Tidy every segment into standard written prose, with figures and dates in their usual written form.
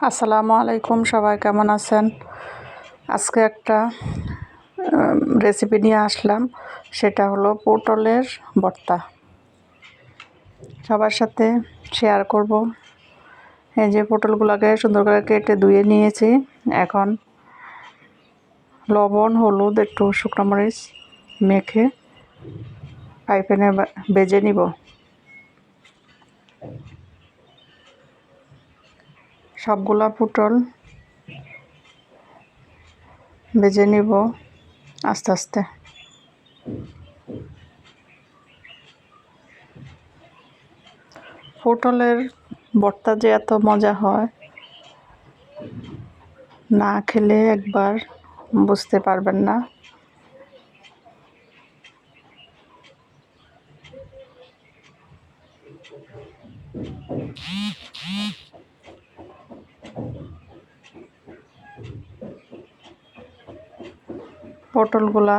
আসসালামু আলাইকুম, সবাই কেমন আছেন? আজকে একটা রেসিপি নিয়ে আসলাম, সেটা হলো পটলের ভর্তা। সবার সাথে শেয়ার করব। এই যে পটলগুলোকে সুন্দর করে কেটে ধুয়ে নিয়েছি। এখন লবণ, হলুদ, একটু শুকনো মরিচ মেখে ফ্রাই প্যানে ভেজে নিব। সবগুলা পটল ভেজে নিব আস্তে আস্তে। পটলের ভর্তা যে এত মজা হয়, না খেলে একবার বুঝতে পারবেন না। পটলগুলা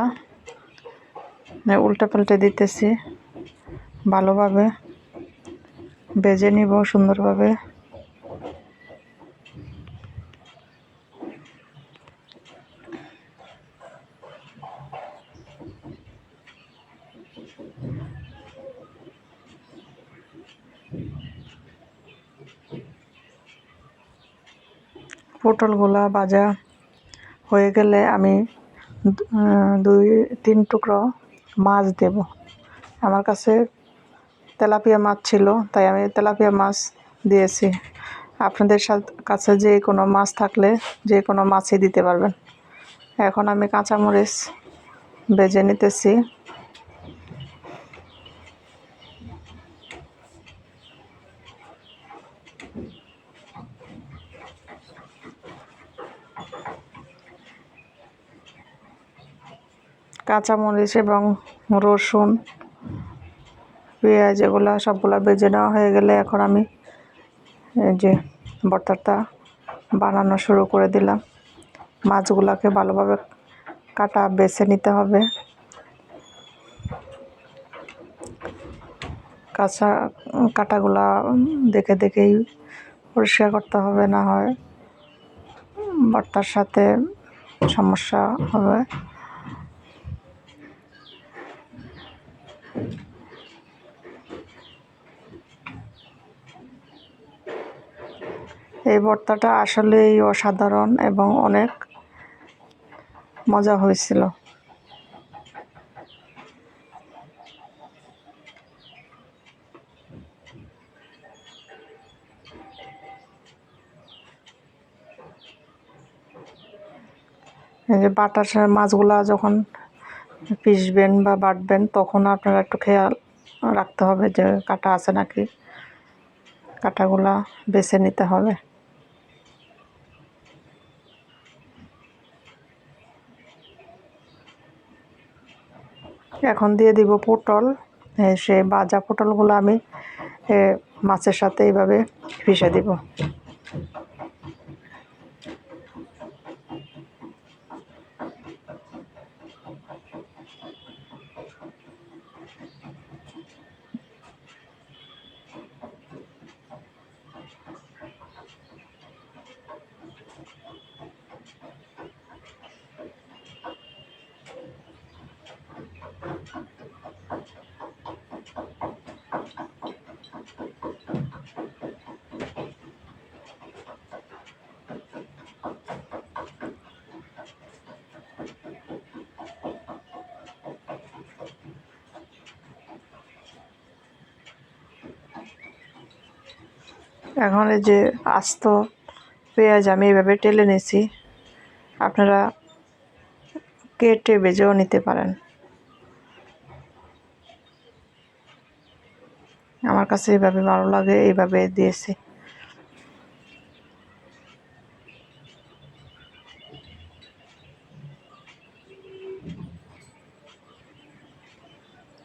উল্টে পাল্টে দিতেছি, ভালোভাবে ভেজে নিব সুন্দরভাবে। পটলগুলা ভাজা হয়ে গেলে আমি 2-3 টুকরো মাছ দেব। আমার কাছে তেলাপিয়া মাছ ছিল, তাই আমি তেলাপিয়া মাছ দিয়েছি। আপনাদের কাছে যে কোনো মাছ থাকলে যে কোনো মাছই দিতে পারবেন। এখন আমি কাঁচামরিচ ভেজে নিতেছি। কাঁচামরিচ এবং রসুন, পেঁয়াজ এগুলো সবগুলা ভেজে নেওয়া হয়ে গেলে এখন আমি এই যে ভর্তাটা বানানো শুরু করে দিলাম। মাছগুলাকে ভালোভাবে কাটা বেছে নিতে হবে। কাঁচা কাটাগুলা দেখে দেখেই পরিষ্কার করতে হবে, না হয় ভর্তার সাথে সমস্যা হবে। এই ভর্তাটা আসলেই অসাধারণ এবং অনেক মজা হয়েছিল। এই যে বাটার মাছগুলা যখন পিষবেন বা বাটবেন, তখন আপনারা একটু খেয়াল রাখতে হবে যে কাটা আছে নাকি। কাটাগুলা বেছে নিতে হবে। এখন দিয়ে দিব পটল। সে ভাজা পটলগুলো আমি মাছের সাথে এইভাবে পিষে দিব। এখন এই যে আস্ত পেঁয়াজ আমি এভাবে টেলে নিয়েছি, আপনারা কেটে ভেজেও নিতে পারেন। আমার কাছে এইভাবে ভালো লাগে, এইভাবে দিয়েছি।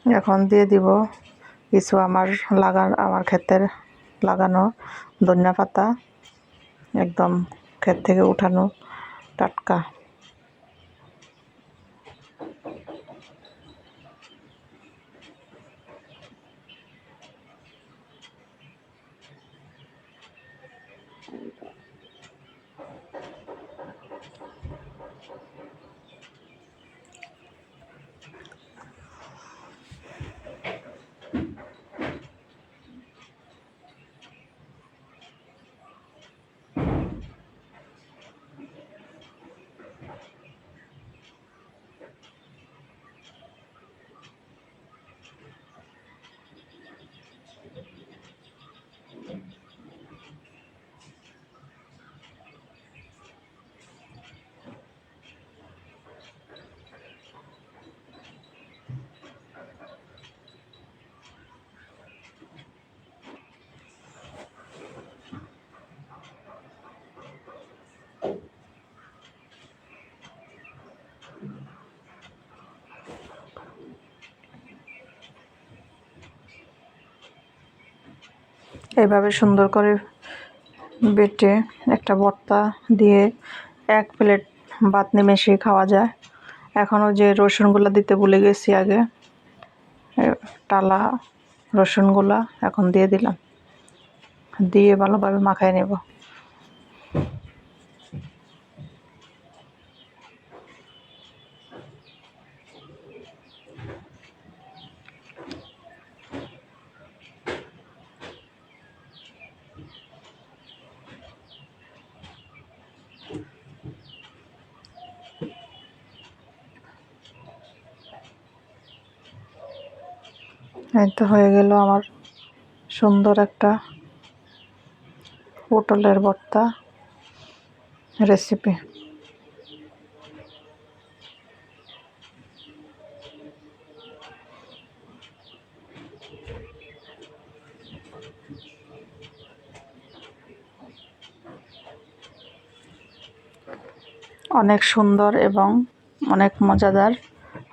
এখন দিয়ে দিব কিছু আমার ক্ষেতের লাগানো ধনিয়া পাতা, একদম ক্ষেত থেকে উঠানো টাটকা। এইভাবে সুন্দর করে বেটে একটা ভর্তা দিয়ে 1 প্লেট ভাত নিমেষেই খাওয়া যায়। এখনও যে রসুনগুলো দিতে ভুলে গেছি আগে, টালা রসুনগুলা এখন দিয়ে দিলাম, দিয়ে ভালোভাবে মাখায় নেব। এই তো হয়ে গেল আমার সুন্দর একটা পটলের ভর্তা রেসিপি। অনেক সুন্দর এবং অনেক মজাদার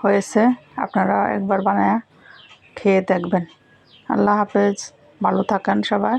হয়েছে। আপনারা একবার বানায়া খেয়ে দেখবেন। আল্লাহ হাফেজ, ভালো থাকেন সবাই।